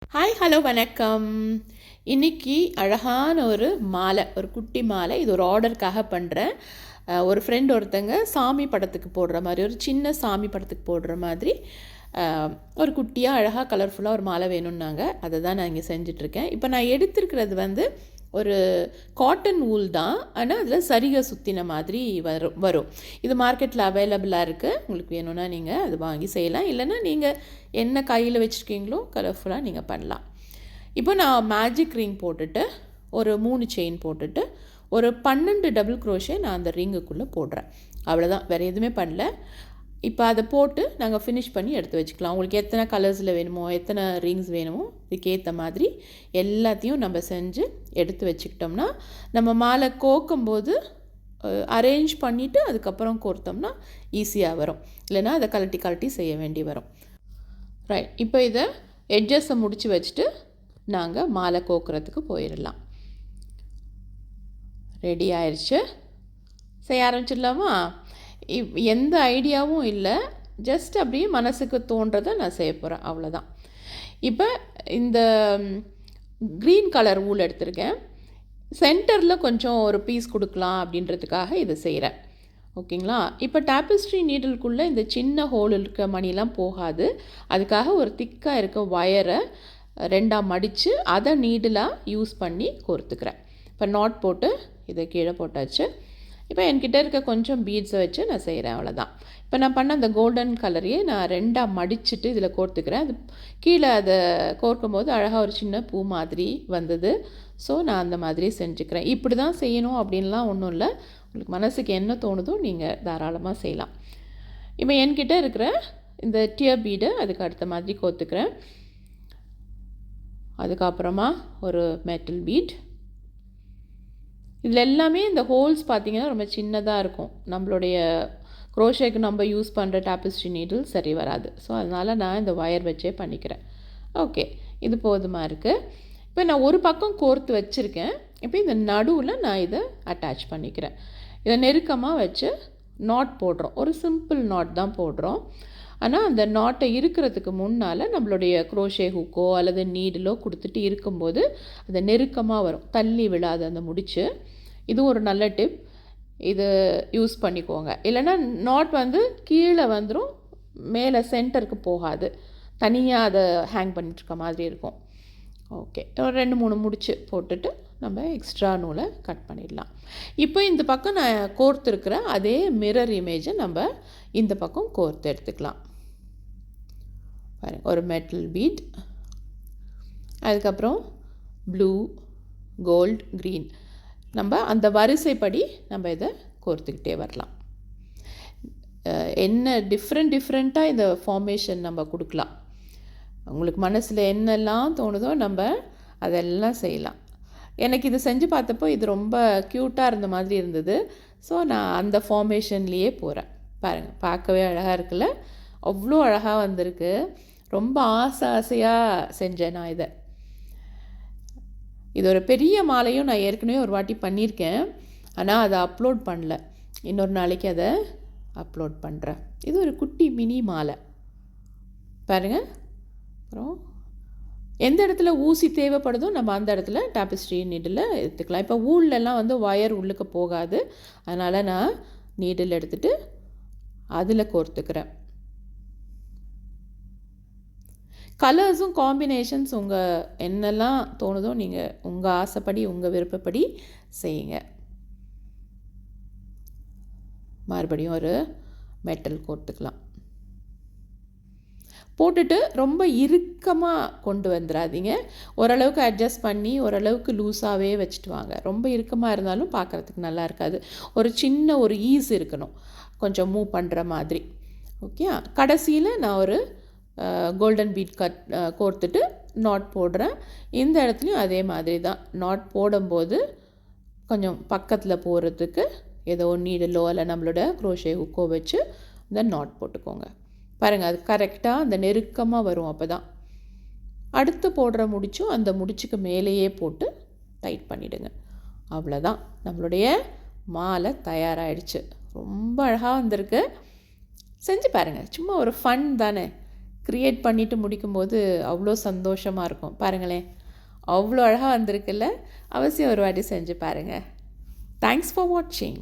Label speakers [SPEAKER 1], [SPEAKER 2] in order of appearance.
[SPEAKER 1] Hi hello வணக்கம். இன்றைக்கி அழகான ஒரு மாலை, ஒரு குட்டி மாலை. இது ஒரு ஆர்டருக்காக பண்ணுறேன். ஒரு ஃப்ரெண்ட் ஒருத்தங்க சாமி படத்துக்கு போடுற மாதிரி, ஒரு சின்ன சாமி படத்துக்கு போடுற மாதிரி ஒரு குட்டியாக அழகாக கலர்ஃபுல்லாக ஒரு மாலை வேணும்னாங்க. அதை தான் நான் இங்கே செஞ்சிட்ருக்கேன். இப்போ நான் எடுத்துருக்கிறது ஒரு காட்டன் வூல் தான், ஆனால் அதில் சரிகை சுற்றின மாதிரி வரும். இது மார்க்கெட்டில் அவைலபிளாக இருக்குது. உங்களுக்கு வேணும்னா நீங்கள் அது வாங்கி செய்யலாம். இல்லைன்னா நீங்கள் என்ன கையில் வச்சுருக்கீங்களோ கலர்ஃபுல்லாக நீங்கள் பண்ணலாம். இப்போ நான் மேஜிக் ரிங் போட்டுட்டு ஒரு 3 செயின் போட்டுட்டு ஒரு 12 டபுள் க்ரோஷே நான் அந்த ரிங்குக்குள்ளே போடுறேன். அவ்வளோதான், வேறு எதுவுமே பண்ணல. இப்போ அதை போட்டு நாங்கள் ஃபினிஷ் பண்ணி எடுத்து வச்சுக்கலாம். உங்களுக்கு எத்தனை கலர்ஸில் வேணுமோ, எத்தனை ரிங்ஸ் வேணுமோ, இதுக்கேற்ற மாதிரி எல்லாத்தையும் நம்ம செஞ்சு எடுத்து வச்சுக்கிட்டோம்னா நம்ம மாலை கோக்கும்போது அரேஞ்ச் பண்ணிவிட்டு அதுக்கப்புறம் கோர்த்தோம்னா ஈஸியாக வரும். இல்லைனா அதை கழட்டி செய்ய வேண்டி வரும். ரைட், இப்போ இதை எட்ஜஸை முடித்து வச்சுட்டு நாங்கள் மாலை கோக்குறதுக்கு போயிடலாம். ரெடி ஆயிடுச்சு, செய்ய ஆரம்பிச்சிடலாமா? எந்த ஐடியாவும் இல்லை, ஜஸ்ட் அப்படியே மனசுக்கு தோன்றதை நான் செய்ய போகிறேன், அவ்வளோதான். இப்போ இந்த க்ரீன் கலர் வூல் எடுத்திருக்கேன். சென்டரில் கொஞ்சம் ஒரு பீஸ் கொடுக்கலாம் அப்படின்றதுக்காக இதை செய்கிறேன். ஓகேங்களா? இப்போ டாப்பிஸ்ட்ரி நீடிலுக்குள்ளே இந்த சின்ன ஹோல் இருக்க மணிலாம் போகாது. அதுக்காக ஒரு திக்காக இருக்க ஒயரை 2ஆக மடித்து அதை நீடிலாக யூஸ் பண்ணி கோர்த்துக்கிறேன். இப்போ நாட் போட்டு இதை கீழே போட்டாச்சு. இப்போ என்கிட்ட இருக்க கொஞ்சம் பீட்ஸை வச்சு நான் செய்கிறேன், அவ்வளோதான். இப்போ நான் பண்ண அந்த கோல்டன் கலரையே நான் 2ஆக மடிச்சுட்டு இதில் கோர்த்துக்கிறேன். அது கீழே அதை கோர்க்கும் போது அழகாக ஒரு சின்ன பூ மாதிரி வந்தது. ஸோ நான் அந்த மாதிரி செஞ்சுக்கிறேன். இப்படி தான் செய்யணும் அப்படின்லாம் ஒன்றும் இல்லை. உங்களுக்கு மனசுக்கு என்ன தோணுதோ நீங்கள் தாராளமாக செய்யலாம். இப்போ என்கிட்ட இருக்கிற இந்த டியர் பீடை அதுக்கு அடுத்த மாதிரி கோர்த்துக்கிறேன். அதுக்கப்புறமா ஒரு மெட்டல் பீட். இதில் எல்லாமே இந்த ஹோல்ஸ் பார்த்திங்கன்னா ரொம்ப சின்னதாக இருக்கும். நம்மளுடைய க்ரோஷேக்கு நம்ம யூஸ் பண்ணுற டாப்பிஸ்ட்ரி நீடில் சரி வராது. ஸோ அதனால் நான் இந்த ஒயர் வச்சே பண்ணிக்கிறேன். ஓகே, இது போதுமாக இருக்குது. இப்போ நான் ஒரு பக்கம் கோர்த்து வச்சுருக்கேன். இப்போ இந்த நடுவில் நான் இதை அட்டாச் பண்ணிக்கிறேன். இதை நெருக்கமாக வச்சு நாட் போடுறோம். ஒரு சிம்பிள் நாட் தான் போடுறோம். ஆனால் அந்த நாட்டை இருக்கிறதுக்கு முன்னால் நம்மளுடைய க்ரோஷே ஹூக்கோ அல்லது நீடிலோ கொடுத்துட்டு இருக்கும்போது அதை நெருக்கமாக வரும், தள்ளி விழாது அந்த முடிச்சு. இது ஒரு நல்ல டிப், இது யூஸ் பண்ணிக்கோங்க. இல்லைன்னா நாட் கீழே வந்துடும், மேலே சென்டருக்கு போகாது, தனியாக அதை ஹேங் பண்ணிட்டுருக்க மாதிரி இருக்கும். ஓகே, ஒரு 2-3 முடிச்சு போட்டுட்டு நம்ம எக்ஸ்ட்ரா நூலை கட் பண்ணிடலாம். இப்போ இந்த பக்கம் நான் கோர்த்துருக்கிற அதே மிரர் இமேஜை நம்ம இந்த பக்கம் கோர்த்து எடுத்துக்கலாம். ஒரு மெட்டல் பீட், அதுக்கப்புறம் ப்ளூ, கோல்ட், க்ரீன். நம்ம அந்த வரிசைப்படி நம்ம இதை கோர்த்துக்கிட்டே வரலாம். என்ன டிஃப்ரெண்ட்டாக இந்த ஃபார்மேஷன் நம்ம கொடுக்கலாம். உங்களுக்கு மனசில் என்னெல்லாம் தோணுதோ நம்ம அதெல்லாம் செய்யலாம். எனக்கு இது செஞ்சு பார்த்தப்போ இது ரொம்ப க்யூட்டாக இருந்த மாதிரி இருந்தது. ஸோ நான் அந்த ஃபார்மேஷன்லேயே போகிறேன். பாருங்கள், பார்க்கவே அழகாக இருக்குல்ல? அவ்வளோ அழகாக வந்திருக்கு. ரொம்ப ஆசையாக செஞ்சேன் நான் இதை. இது ஒரு பெரிய மாலையும் நான் ஏற்கனவே ஒரு வாட்டி பண்ணியிருக்கேன், ஆனால் அதை அப்லோட் பண்ணல. இன்னொரு நாளைக்கு அதை அப்லோட் பண்ணுறேன். இது ஒரு குட்டி மினி மாலை பாருங்கள். அப்புறம் எந்த இடத்துல ஊசி தேவைப்படுதோ நம்ம அந்த இடத்துல டாப்பிஸ்ட்ரி நீடில் எடுத்துக்கலாம். இப்போ வூல்லலாம் ஒயர் உள்ளுக்கு போகாது, அதனால் நான் நீடில் எடுத்துகிட்டு அதில் கோர்த்துக்கிறேன். கலர்ஸும் காம்பினேஷன்ஸ் உங்கள் என்னெல்லாம் தோணுதோ நீங்கள் உங்கள் ஆசைப்படி உங்கள் விருப்பப்படி செய்யுங்க. மறுபடியும் ஒரு மெட்டல் கோர்த்துக்கலாம். போட்டுட்டு ரொம்ப இறுக்கமாக கொண்டு வந்துடாதீங்க. ஓரளவுக்கு அட்ஜஸ்ட் பண்ணி ஓரளவுக்கு லூஸாகவே வச்சுட்டு வாங்க. ரொம்ப இறுக்கமாக இருந்தாலும் பார்க்குறதுக்கு நல்லா இருக்காது. ஒரு சின்ன ஒரு ஈஸ் இருக்கணும், கொஞ்சம் மூவ் பண்ணுற மாதிரி. ஓகே, கடைசியில் நான் ஒரு கோல்டன் பீட் கோர்த்துட்டு நாட் போடுறேன். இந்த இடத்துலையும் அதே மாதிரி தான். நாட் போடும்போது கொஞ்சம் பக்கத்தில் போகிறதுக்கு ஏதோ நீடலோ இல்லை நம்மளோட க்ரோஷே ஹுக்கோ வச்சு இந்த நாட் போட்டுக்கோங்க. பாருங்கள், அது கரெக்டாக அந்த நெருக்கமாக வரும். அப்போ தான் அடுத்து போடுற முடிச்சும் அந்த முடிச்சுக்கு மேலேயே போட்டு டைட் பண்ணிவிடுங்க. அவ்வளோதான், நம்மளுடைய மாலை தயாராகிடுச்சு. ரொம்ப அழகாக வந்திருக்கு. செஞ்சு பாருங்கள், சும்மா ஒரு ஃபன் தானே. க்ரியேட் பண்ணிவிட்டு முடிக்கும்போது அவ்வளோ சந்தோஷமாக இருக்கும். பாருங்களேன், அவ்வளோ அழகாக வந்திருக்குல்ல. அவசியம் ஒரு வாட்டி செஞ்சு பாருங்கள். தேங்க்ஸ் ஃபார் வாட்சிங்.